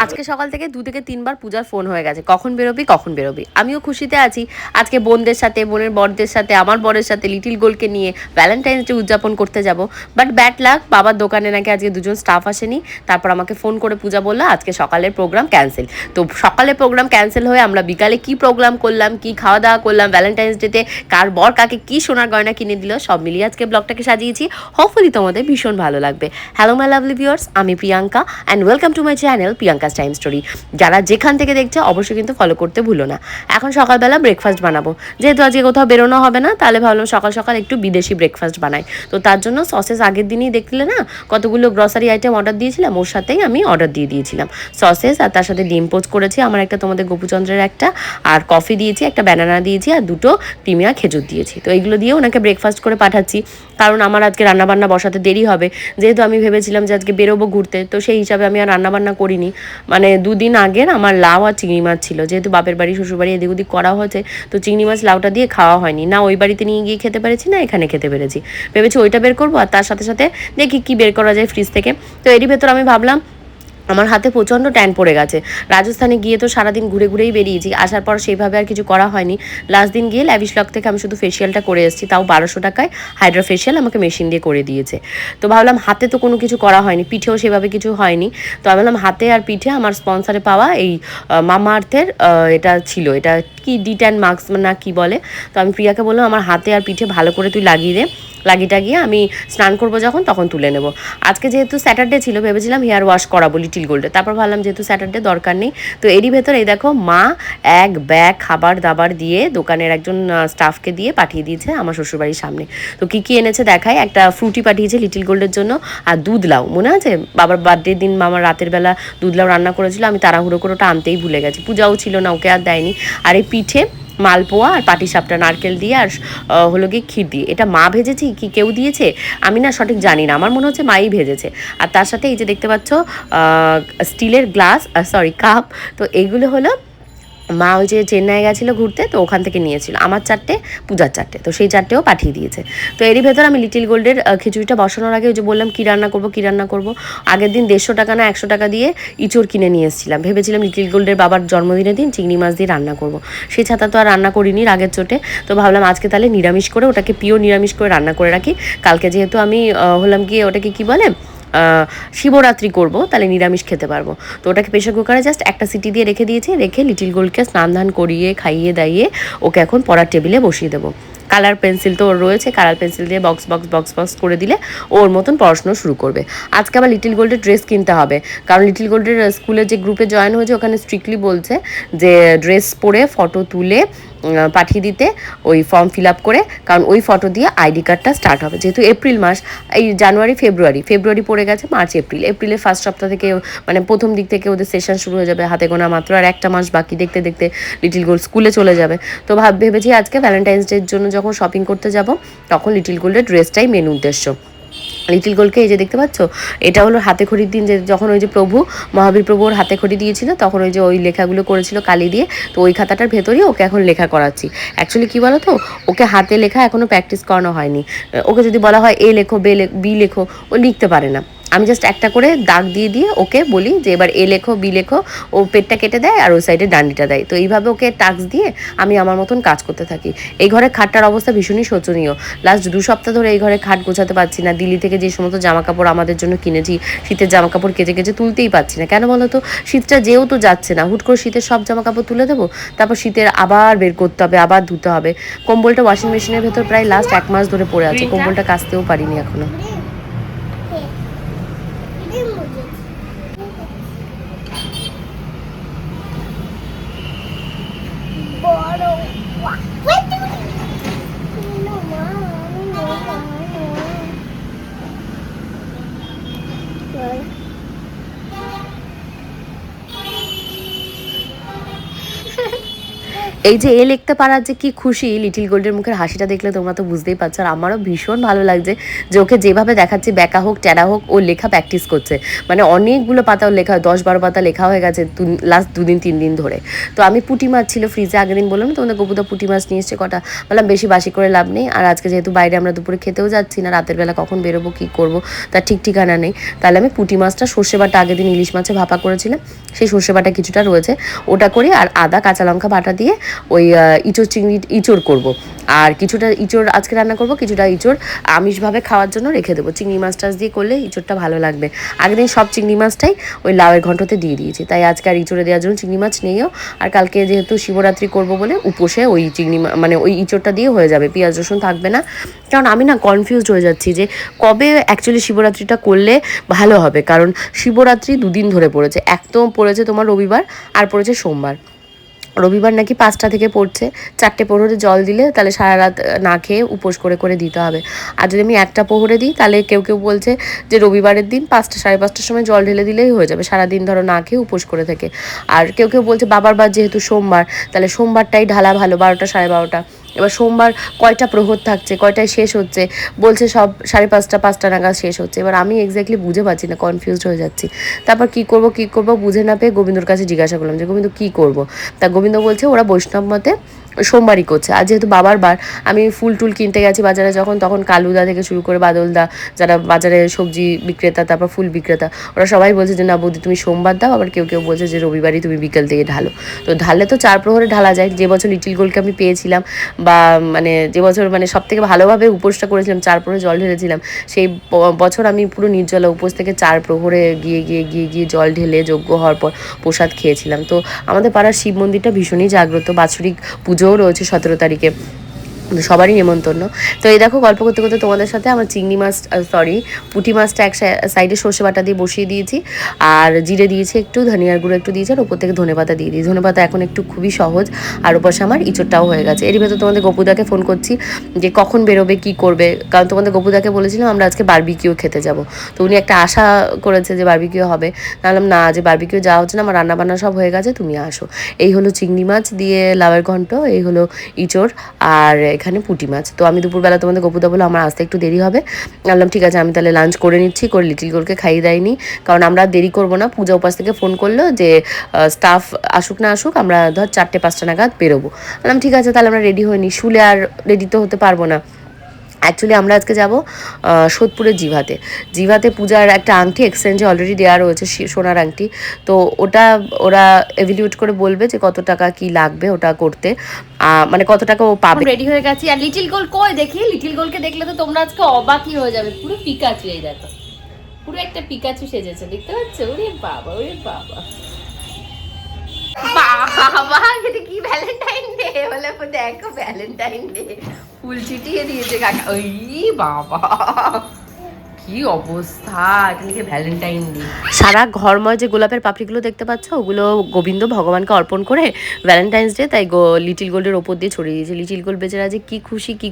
আজকে সকাল থেকে 2 থেকে 3 বার পূজার ফোন হয়ে গেছে, কখন বেরোবি কখন বেরোবি। আমিও খুশিতে আছি, আজকে বোনদের সাথে, বোনের বরদের সাথে, আমার বরের সাথে লিটিল গোলকে নিয়ে ভ্যালেন্টাইন্স ডে উদযাপন করতে যাব। বাট ব্যাড লাক, বাবার দোকানে নাকি আজকে দুজন স্টাফ আসেনি। তারপর আমাকে ফোন করে পূজা বললো আজকে সকালের প্রোগ্রাম ক্যান্সেল। তো সকালের প্রোগ্রাম ক্যান্সেল হয়ে আমরা বিকালে কি প্রোগ্রাম করলাম, কি খাওয়া দাওয়া করলাম, ভ্যালেন্টাইন্স ডেতে কার বর কাকে কি সোনার গয়না কিনে দিল, সব মিলিয়ে আজকে ব্লগটাকে সাজিয়েছি। হোপফুলি তোমাদের ভীষণ ভালো লাগবে। হ্যালো মাই লাভলি ভিউয়ার্স, আমি Priyanka and welcome to my channel Priyanka's time story. যারা যেখান থেকে দেখছে অবশ্যই কিন্তু ফলো করতে ভুলো না। এখন সকালবেলা ব্রেকফাস্ট বানাবো, যেহেতু আজকে কোথাও বেরোনো হবে না, তাহলে ভাবলাম সকাল সকাল একটু বিদেশি ব্রেকফাস্ট বানাই। তো তার জন্য সসেস আগের দিনই দেখলে না কতগুলো গ্রসারি আইটেম অর্ডার দিয়েছিলাম, ওর সাথেই আমি অর্ডার দিয়ে দিয়েছিলাম সসেস, আর তার সাথে ডিম পোচ করেছি আমার একটা, তোমাদের গোপুচন্দ্রের একটা, আর কফি দিয়েছি, একটা ব্যানানা দিয়েছি, আর দুটো প্রিমিয়ার খেজুর দিয়েছি। তো এইগুলো দিয়ে ওনাকে ব্রেকফাস্ট করে পাঠাচ্ছি, কারণ আমার আজকে রান্নাবান্না বসাতে দেরি হবে। যেহেতু আমি ভেবেছিলাম যে আজকে বেরোবো ঘুরতে, তো সেই হিসাবে আমি আর রান্নাবান্না করিনি। মানে 2 দিন আগের আমার লাউ আর চিংড়ি মাছ ছিল, যেহেতু বাপের বাড়ি শ্বশুর বাড়ি এদিক ওদিক করা হয়েছে, তো চিংড়ি মাছ লাউটা দিয়ে খাওয়া হয়নি, না ওই বাড়িতে নিয়ে গিয়ে খেতে পেরেছি না এখানে খেতে পেরেছি। ভেবেছি ওইটা বের করবো, আর তার সাথে সাথে দেখি কি বের করা যায় ফ্রিজ থেকে। তো এরই ভেতর আমি ভাবলাম আমার হাতে প্রচণ্ড ট্যান পড়ে গেছে। রাজস্থানে গিয়ে তো সারাদিন ঘুরে ঘুরেই বেরিয়েছি, আসার পর সেইভাবে আর কিছু করা হয়নি। লাস্ট দিন গিয়ে ল্যাভিশ লক থেকে আমি শুধু ফেসিয়ালটা করে এসেছি, তাও 1200 টাকায় হাইড্রা ফেসিয়াল আমাকে মেশিন দিয়ে করে দিয়েছে। তো ভাবলাম হাতে তো কোনো কিছু করা হয়নি, পিঠেও সেভাবে কিছু হয়নি। তো আমি ভাবলাম হাতে আর পিঠে আমার স্পন্সারে পাওয়া এই মামা আর্থের এটা ছিল, এটা কি ডিট্যান মাস্ক না কি বলে। তো আমি প্রিয়াকে বললাম আমার হাতে আর পিঠে ভালো করে তুই লাগিয়ে দে, লাগিটা গিয়ে আমি স্নান করবো যখন তখন তুলে নেব। আজকে যেহেতু স্যাটারডে ছিল, ভেবেছিলাম হেয়ার ওয়াশ করাবো লিটিল গোল্ডে, তারপর ভাবলাম যেহেতু স্যাটারডে দরকার নেই। তো এরই ভেতর এই দেখো মা এক ব্যাগ খাবার দাবার দিয়ে দোকানের একজন স্টাফকে দিয়ে পাঠিয়ে দিয়েছে আমার শ্বশুরবাড়ির সামনে। তো কী কী এনেছে দেখায়, একটা ফ্রুটি পাঠিয়েছে লিটিল গোল্ডের জন্য, আর দুধ লাউ, মনে আছে বাবার বার্থডের দিন মামার রাতের বেলা দুধ লাউ রান্না করেছিল, আমি তাড়াহুড়ো করে ওটা আনতেই ভুলে গেছি, পূজাও ছিল না, ওকে আর দেয়নি। আর এই পিঠে, মালপোয়া আর পাটিসাপটা নারকেল দিয়ে আর হলো গিয়ে ক্ষীর দিয়ে, এটা মা ভেজেছি কি কেউ দিয়েছে আমি না সঠিক জানি না, আমার মনে হচ্ছে মাই ভেজেছে। আর তার সাথে এই যে দেখতে পাচ্ছ স্টিলের গ্লাস, সরি কাপ, তো এইগুলো হলো মা ওই যে চেন্নাই গেছিলো ঘুরতে, তো ওখান থেকে নিয়েছিল আমার 4টে, পূজার 4টে, তো সেই 4টেও পাঠিয়ে দিয়েছে। তো এরই ভেতর আমি লিটিল গোল্ডের খিচুড়িটা বসানোর আগে ওই যে বললাম কী রান্না করবো কী রান্না করবো, আগের দিন 150 টাকা না 100 টাকা দিয়ে ইঁচড় কিনে নিয়ে এসেছিলাম, ভেবেছিলাম লিটিল গোল্ডের বাবার জন্মদিনের দিন চিংড়ি মাছ দিয়ে রান্না করবো। সেই ছাতা তো আর রান্না করিনি রাগের চোটে, তো ভাবলাম আজকে তাহলে নিরামিষ করে, ওটাকে পিওর নিরামিষ করে রান্না করে রাখি। কালকে যেহেতু আমি হলাম গিয়ে ওটাকে কী বলে শিবরাত্রি করব, তাহলে নিরামিষ খেতে পারবো। তো ওটাকে প্রেশার কুকারে জাস্ট একটা সিটি দিয়ে রেখে দিয়েছি, রেখে লিটিল গোল্ডকে স্নান ধান করিয়ে খাইয়ে দাইয়ে ওকে এখন পড়ার টেবিলে বসিয়ে দেবো। কালার পেন্সিল তো ওর রয়েছে, কালার পেন্সিল দিয়ে বক্স বক্স বক্স বক্স করে দিলে ওর মতন পড়াশুনো শুরু করবে। আজকে আবার লিটিল গোল্ডের ড্রেস কিনতে হবে, কারণ লিটিল গোল্ডের স্কুলের যে গ্রুপে জয়েন হয়েছে ওখানে স্ট্রিক্টলি বলছে যে ড্রেস পরে ফটো তুলে পাঠিয়ে দিতে, ওই ফর্ম ফিল আপ করে, কারণ ওই ফটো দিয়ে আইডি কার্ডটা স্টার্ট হবে। যেহেতু এপ্রিল মাস, এই জানুয়ারি ফেব্রুয়ারি পড়ে গেছে, মার্চ এপ্রিলের ফার্স্ট সপ্তাহ থেকে মানে প্রথম দিক থেকে ওদের সেশন শুরু হয়ে যাবে, হাতে গোনা মাত্র আর একটা মাস বাকি, দেখতে দেখতে লিটিল গোল্ড স্কুলে চলে যাবে। তো ভেবেছি আজকে ভ্যালেন্টাইন্স ডের জন্য যখন শপিং করতে যাব তখন লিটিল গোল্ডের ড্রেসটাই মেন উদ্দেশ্য। লিটিল গোল্ডকে এই যে দেখতে পাচ্ছ, এটা হলো হাতে খড়ির দিন, যে যখন ওই যে মহাবীর প্রভুর হাতে খড়ি দিয়েছিল তখন ওই যে ওই লেখাগুলো করেছিল কালি দিয়ে, তো ওই খাতাটার ভেতরেই ওকে এখন লেখা করাচ্ছি। অ্যাকচুয়ালি কী বলো তো, ওকে হাতে লেখা এখনও প্র্যাকটিস করানো হয়নি। ওকে যদি বলা হয় এ লেখো বি লেখো, ও লিখতে পারে না। আমি জাস্ট একটা করে দাগ দিয়ে দিয়ে ওকে বলি যে এবার এ লেখো বি লেখো, ও পেটটা কেটে দেয় আর ওই সাইডে ডান্ডিটা দেয়। তো এইভাবে ওকে টাস্ক দিয়ে আমি আমার মতন কাজ করতে থাকি। এই ঘরে খাটটার অবস্থা ভীষণই শোচনীয়, লাস্ট 2 সপ্তাহ ধরে এই ঘরে খাট গোছাতে পারছি না। দিল্লি থেকে যে সমস্ত জামা কাপড় আমাদের জন্য কিনেছি, শীতের জামা কাপড় কেচে কেচে তুলতেই পারছি না। কেন বলো তো, শীতটা যেও তো যাচ্ছে না, হুট করে শীতের সব জামা কাপড় তুলে দেবো, তারপর শীতের আবার বের করতে হবে, আবার ধুতে হবে। কম্বলটা ওয়াশিং মেশিনের ভেতর প্রায় লাস্ট 1 মাস ধরে পড়ে আছে, কম্বলটা কাচতেও পারিনি এখনো। এই যে লিখতে পারার যে কি খুশি, লিটিল গোল্ডের মুখের হাসিটা দেখলে তোমরা তো বুঝতেই পারছো। আর আমারও ভীষণ ভালো লাগছে যে ওকে যেভাবে দেখাচ্ছি, ব্যাকা হোক ট্যারা হোক, ও লেখা প্র্যাকটিস করছে। মানে অনেকগুলো পাতা ওর লেখা, 10-12 পাতা লেখা হয়ে গেছে লাস্ট 2-3 দিন ধরে। তো আমি পুঁটি মাছ ছিল ফ্রিজে, আগের দিন বললাম তোমাদের গপুদা পুঁটি মাছ নিয়ে এসছে কটা, বললাম বেশি বাসি করে লাভ নেই। আর আজকে যেহেতু বাইরে আমরা দুপুরে খেতেও যাচ্ছি না, রাতের বেলা কখন বেরোবো কী করবো তার ঠিক ঠিকানা নেই, তাহলে আমি পুঁটি মাছটা সর্ষে বাটা, আগের দিন ইলিশ মাছে ভাপা করেছিলাম, সেই সর্ষে বাটা কিছুটা রয়েছে ওটা করি, আর আদা কাঁচা লঙ্কা বাটা দিয়ে ওই ইঁচড় চিংড়ি ইঁচড় করবো। আর কিছুটা ইঁচড় আজকে রান্না করবো, কিছুটা ইঁচড় আমিষভাবে খাওয়ার জন্য রেখে দেবো। চিংড়ি মাছ টাছ দিয়ে করলে ইঁচড়টা ভালো লাগবে। আগের দিন সব চিংড়ি মাছটাই ওই লাউয়ের ঘন্টতে দিয়ে দিয়েছি, তাই আজকে আর ইঁচড়ে দেওয়ার জন্য চিংড়ি মাছ নেইও। আর কালকে যেহেতু শিবরাত্রি করবো বলে উপোসে ওই চিংড়ি মানে ওই ইঁচড়টা দিয়ে হয়ে যাবে, পেঁয়াজ রসুন থাকবে না। কারণ আমি না কনফিউজড হয়ে যাচ্ছি যে কবে অ্যাকচুয়ালি শিবরাত্রিটা করলে ভালো হবে। কারণ শিবরাত্রি 2 দিন ধরে পড়েছে, এক তো পড়েছে তোমার রবিবার আর পড়েছে সোমবার। রবিবার নাকি 5টা থেকে পড়ছে, 4টে প্রহরে জল দিলে তাহলে সারা রাত না খেয়ে উপোস করে করে দিতে হবে। আর যদি আমি একটা প্রহরে দিই তাহলে কেউ কেউ বলছে যে রবিবারের দিন 5টা 5:30টার সময় জল ঢেলে দিলেই হয়ে যাবে, সারাদিন ধরো না খেয়ে উপোস করে থেকে। আর কেউ কেউ বলছে বাবার বার যেহেতু সোমবার, তাহলে সোমবারটাই ঢালা ভালো, 12টা 12:30। এবার সোমবার কয়টা প্রহর থাকছে, কয়টায় শেষ হচ্ছে, বলছে সব 5:30 5টা নাগাদ শেষ হচ্ছে। এবার আমি এক্স্যাক্টলি বুঝে পাচ্ছি না, কনফিউজড হয়ে যাচ্ছি। তারপর কী করবো বুঝে না পেয়ে গোবিন্দর কাছে জিজ্ঞাসা করলাম যে গোবিন্দ কী করবো। তা গোবিন্দ বলছে ওরা বৈষ্ণব মতে সোমবারই করছে। আর যেহেতু বাবার বার, আমি ফুল টুল কিনতে গেছি বাজারে যখন, তখন কালুদা থেকে শুরু করে বাদলদা, যারা বাজারে সবজি বিক্রেতা তারপর ফুল বিক্রেতা, ওরা সবাই বলছে যে না বৌদি তুমি সোমবার দাও। আবার কেউ কেউ বলছে যে রবিবারই তুমি বিকেল থেকে ঢালো। তো ঢাললে তো 4 প্রহরে ঢালা যায়। যে বছর লিটিল গোল্ডকে আমি পেয়েছিলাম, বা মানে যে বছর মানে সব থেকে ভালোভাবে উপোসটা করেছিলাম, 4 প্রহরে জল ঢেলেছিলাম, সেই বছর আমি পুরো নির্জলা উপোস থেকে 4 প্রহরে গিয়ে জল ঢেলে যজ্ঞ হওয়ার পর প্রসাদ খেয়েছিলাম। তো আমাদের পাড়ার শিব মন্দিরটা ভীষণই জাগ্রত, বাৎসরিক পুজোও রয়েছে 17 তারিখে, সবারই নেমন্তন্ন। তো এই দেখো গল্প করতে করতে তোমাদের সাথে আমার চিংড়ি মাছ পুঁটি মাছটা এক সাইডে সর্ষে বাটা দিয়ে বসিয়ে দিয়েছি, আর জিরে দিয়েছি একটু, ধনিয়ার গুঁড়ো একটু দিয়েছি, আর ওপর থেকে ধনেপাতা দিয়ে দিই। ধনেপাতা এখন একটু খুবই সহজ। আর ওপাশে আমার ইঁচড়টাও হয়ে গেছে। এরই ভেতর তোমাদের গপুদাকে ফোন করছি যে কখন বেরোবে কী করবে, কারণ তোমাদের গপুদাকে বলেছিলাম আমরা আজকে বারবিকিউ খেতে যাব। তো উনি একটা আশা করেছে যে বারবিকিউ হবে, বললাম না যে বারবিকিউ যাওয়া হচ্ছে না, আমার রান্নাবান্না সব হয়ে গেছে, তুমি আসো। এই হলো চিংড়ি মাছ দিয়ে লাউয়ের ঘন্ট, এই হলো ইঁচড়, আর এখানে পুঁটি মাছ। তো আমি দুপুরবেলা তোমাদের গপুদা বলে আমার আসতে একটু দেরি হবে, বললাম ঠিক আছে আমি তাহলে লাঞ্চ করে নিচ্ছি, করে লিটিল গোলকে খাইয়ে দেয়নি, কারণ আমরা দেরি করবো না। পূজা উপাস থেকে ফোন করলো যে স্টাফ আসুক না আসুক আমরা ধর 4টে 5টা নাগাদ বেরোবো। বললাম ঠিক আছে তাহলে আমরা রেডি হয়ে নিই, শুলে আর রেডি তো হতে পারবো না। অ্যাকচুয়ালি আমরা আজকে যাব সোদপুরের জিভাতে পূজার একটা আংটি এক্সচেঞ্জে অলরেডি দেওয়া রয়েছে, সোনার আংটি। তো ওটা ওরা এভিলিউট করে বলবে যে কত টাকা কি লাগবে ওটা করতে, মানে কত টাকা ও পাবে। রেডি হয়ে গেছি। আর লিটিল গোল কই দেখি, লিটিল গোলকে দেখলে তো তোমরা আজকে অবাকই হয়ে যাবে। পুরো পিকাচু, এই দেখো পুরো একটা পিকাচু সেজেছে, দেখতে পাচ্ছ? ওরে বাবা ওরে বাবা বাবা, এটা কি ভ্যালেন্টাইন ডে? বলে দেখো ভ্যালেন্টাইন ডে, ফুল ছিটিয়ে দিয়েছে কাকা। ওই বাবা কি অবস্থা, এখানে ভ্যালেন্টাইন ডে। সারা ঘরময় যে গোলাপের পাপড়িগুলো দেখতে পাচ্ছ, ওগুলো গোবিন্দ ভগবানকে অর্পণ করে ভ্যালেন্টাইন্স ডে তাই লিটিল গোল্ডের ওপর দিয়ে ছড়িয়ে দিয়েছে। লিটিল গোল্ড বেচারা যে কি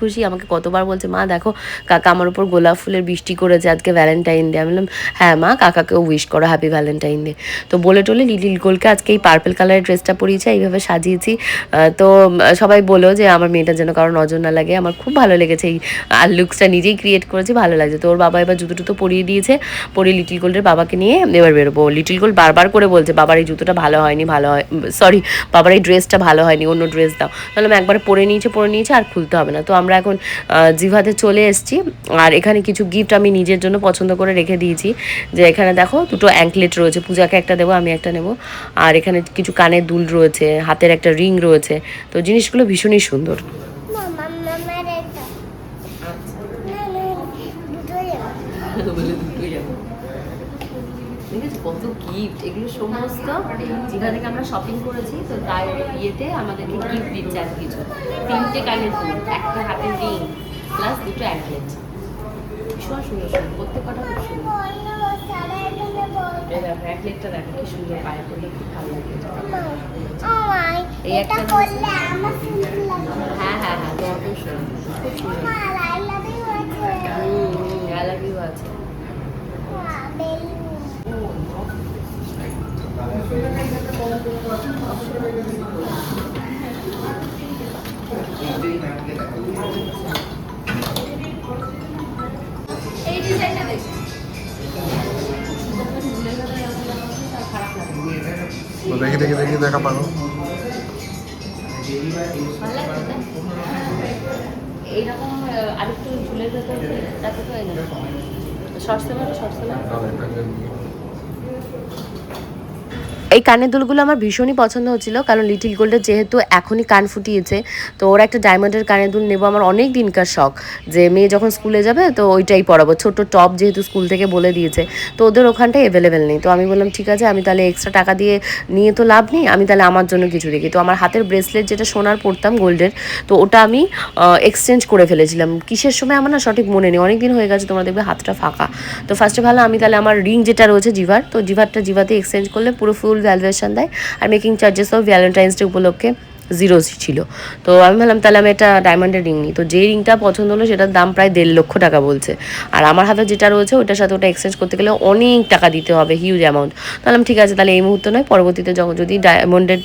খুশি, আমাকে কতবার বলছে মা দেখো কাকা আমার উপর গোলাপ ফুলের বৃষ্টি করেছে, আজকে ভ্যালেন্টাইন ডে। আমি বললাম হ্যাঁ মা, কাকাকেও উইশ করো হ্যাপি ভ্যালেন্টাইন ডে। তো বলে টলে লিটিল গোল্ডকে আজকে এই পার্পল কালারের ড্রেসটা পরিয়েছে, এইভাবে সাজিয়েছি। তো সবাই বলো যে আমার মেয়েটার যেন কারো নজর না লাগে। আমার খুব ভালো লেগেছে এই আর লুকসটা নিজেই ক্রিয়েট করেছি, ভালো লাগছে। তো ওর বাবা এবার জুতো টুতো পরিয়ে দিয়েছে, পরিয়ে লিটিল গোল্ডের বাবাকে নিয়ে এবার বেরোবো। লিটিল গোল্ড বারবার করে বলছে বাবার এই জুতোটা ভালো হয়নি, বাবার এই ড্রেসটা ভালো হয়নি, অন্য ড্রেস দাও। তাহলে একবার পরে নিয়েছে আর খুলতে হবে না। তো আমরা এখন জিভাতে চলে এসেছি, আর এখানে কিছু গিফট আমি নিজের জন্য পছন্দ করে রেখে দিয়েছি। যে এখানে দেখো 2টো অ্যাঙ্কলেট রয়েছে, পূজাকে একটা দেবো, আমি একটা নেবো। আর এখানে কিছু কানের দুল রয়েছে, হাতের একটা রিং রয়েছে। তো জিনিসগুলো ভীষণই সুন্দর। ঠিক আছে, কত গিফট, এগুলো সমস্ত যেখান থেকে আমরা শপিং করেছি। তো তার ইয়েতে আমাদেরকে গিফট দিচ্ছে আর কিছু, 3টে কানের দুল, একটা হাতের রিং প্লাস 2টো অ্যাঙ্কলেট। ভীষণ সুন্দর প্রত্যেক কটা খুব সুন্দর। অ্যাঙ্কলেটটা দেখো কি সুন্দর, পায়ে পড়লে খুব ভালো লাগে। এই একটা হ্যাঁ তোমার খুব সুন্দর, খুব সুন্দর। আই লাভ ইউ আছে। দেখি দেখি দেখি দেখা পারো। ভালো লাগছে না? এইরকম আরেকটু ঝুলের ভেতর তাতে তো সরষে এই কানের দুলগুলো আমার ভীষণই পছন্দ হচ্ছিল, কারণ লিটিল গোল্ডের যেহেতু এখনই কান ফুটিয়েছে, তো ওরা একটা ডায়মন্ডের কানের দুল নেবো আমার অনেক দিনকার শখ, যে মেয়ে যখন স্কুলে যাবে তো ওইটাই পরাবো। ছোট টপ যেহেতু স্কুল থেকে বলে দিয়েছে, তো ওদের ওখানটায় অ্যাভেলেবেল নেই। তো আমি বললাম ঠিক আছে, আমি তাহলে এক্সট্রা টাকা দিয়ে নিয়ে তো লাভ নেই, আমি তাহলে আমার জন্য কিছু দেখি। তো আমার হাতের ব্রেসলেট যেটা সোনার পরতাম গোল্ডের, তো ওটা আমি এক্সচেঞ্জ করে ফেলেছিলাম কিসের সময় আমার না সঠিক মনে নেই, অনেক দিন হয়ে গেছে, তোমরা দেখবে হাতটা ফাঁকা। তো ফার্স্টে ভালো আমি তাহলে আমার রিং যেটা রয়েছে জিভার, তো জিভাতে এক্সচেঞ্জ করলে পুরো ফুল ভ্যালুয়েশন দেয়, আর মেকিং চার্জেসও ভ্যালেন্টাইন্স ডে উপলক্ষে 0 ছিল। তো আমি ভাবলাম তাহলে আমি একটা ডায়মন্ডের রিং নিই। তো যে রিংটা পছন্দ হলো সেটার দাম প্রায় 1.5 লক্ষ টাকা বলছে, আর আমার হাতে যেটা রয়েছে ওটার সাথে ওটা এক্সচেঞ্জ করতে গেলে অনেক টাকা দিতে হবে, হিউজ অ্যামাউন্ট। তাহলে ঠিক আছে, তাহলে এই মুহূর্তে নয়, পরবর্তীতে যখন যদি ডায়মন্ডের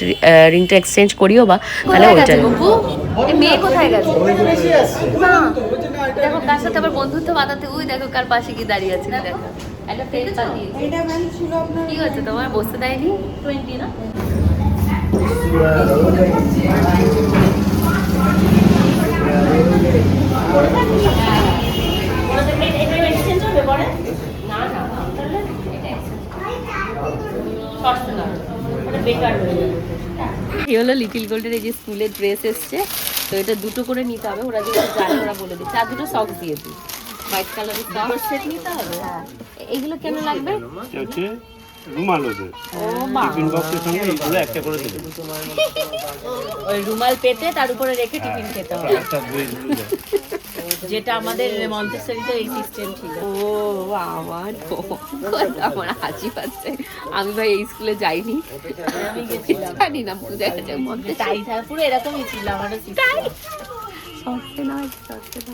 রিংটা এক্সচেঞ্জ করিও বা, তাহলে ওইটা মেয়ে কোথায় গেছে? না দেখো কার সাথে আবার বন্ধুত্ব বাঁধাতে, ওই দেখো কার পাশে কি দাঁড়িয়ে আছে, দেখো একটা ফ্রেন্ড বাঁধিয়েছে। কি হচ্ছে তোমার, বসতে দেয়নি? 20 না? এই হলো লিটিল গোল্ডের এই যে স্কুলের ড্রেস এসছে, তো এটা দুটো করে নিতে হবে, ওরা যেহেতু জানে ওরা বলে দিচ্ছে। আর দুটো সক্স দিয়ে দিই, হোয়াইট কালারের সক্স সেট নিতে হবে। এইগুলো কেন লাগবে? রুমাল ওদের ও মা, টিফিন বক্সের সঙ্গে এইগুলো একটা করে দেবে, ওই রুমাল পেতে তার উপরে রেখে টিফিন খেতে হবে, একটা দুই যেটা আমাদের মন্তেসরিতে এই সিস্টেম ছিল। ও আমার আমার হাসি পাচ্ছে, আমি ভাই এই স্কুলে যাইনি, আমি গেছিলাম, জানি না পূজা কাছে তাই পুরো এরকমই ছিল আমারও সিস্টেম। সস্তে না সস্তে না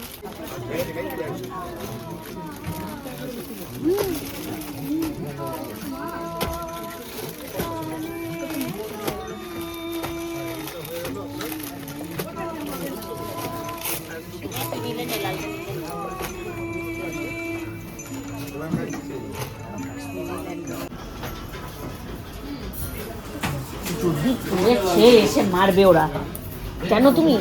এসে মারবে ওরা, কেন তুমি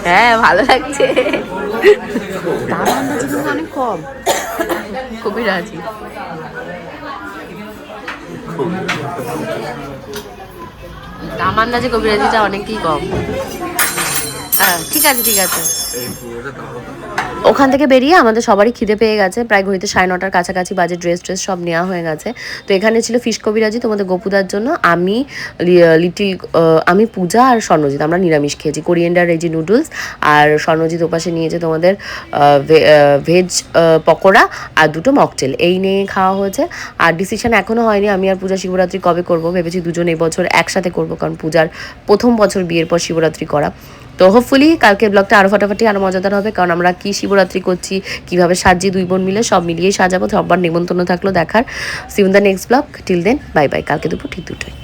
হ্যাঁ ভালো লাগছে, দাম আন্দাজে কিন্তু অনেক কম, কবিরাজি। দাম আন্দাজে কবিরাজিটা অনেকই কম। হ্যাঁ ঠিক আছে ঠিক আছে। ওখান থেকে বেরিয়ে আমাদের সবারই খিদে পেয়ে গেছে, প্রায় ঘড়িতে 9:30 কাছাকাছি বাজে, ড্রেস সব নেওয়া হয়ে গেছে। তো এখানে ছিল ফিশ কবিরাজি তোমাদের গোপুদার জন্য, আমি পূজা আর স্বর্ণজিৎ আমরা নিরামিষ খেয়েছি, কোরিয়েন্ডার এই যে নুডলস, আর স্বর্ণজিৎ ওপাশে নিয়েছে তোমাদের ভেজ পকোড়া আর দুটো মকটেল, এই নিয়ে খাওয়া হয়েছে। আর ডিসিশন এখনও হয়নি আমি আর পূজা শিবরাত্রি কবে করব, ভেবেছি দুজন এই বছর একসাথে করব, কারণ পূজার প্রথম বছর বিয়ের পর শিবরাত্রি করা। তো হোপফুলি কালকের ব্লগটা আরও ফাটাফাটি আরও মজাদার হবে, কারণ আমরা কি শিবরাত্রি করছি, কীভাবে সাজি, 2 বোন মিলে সব মিলিয়েই সাজাবো। সবার নিমন্ত্রণ থাকলো দেখার। See you in the next blog, till then bye bye, কালকে দুপুর ঠিক 2টায়।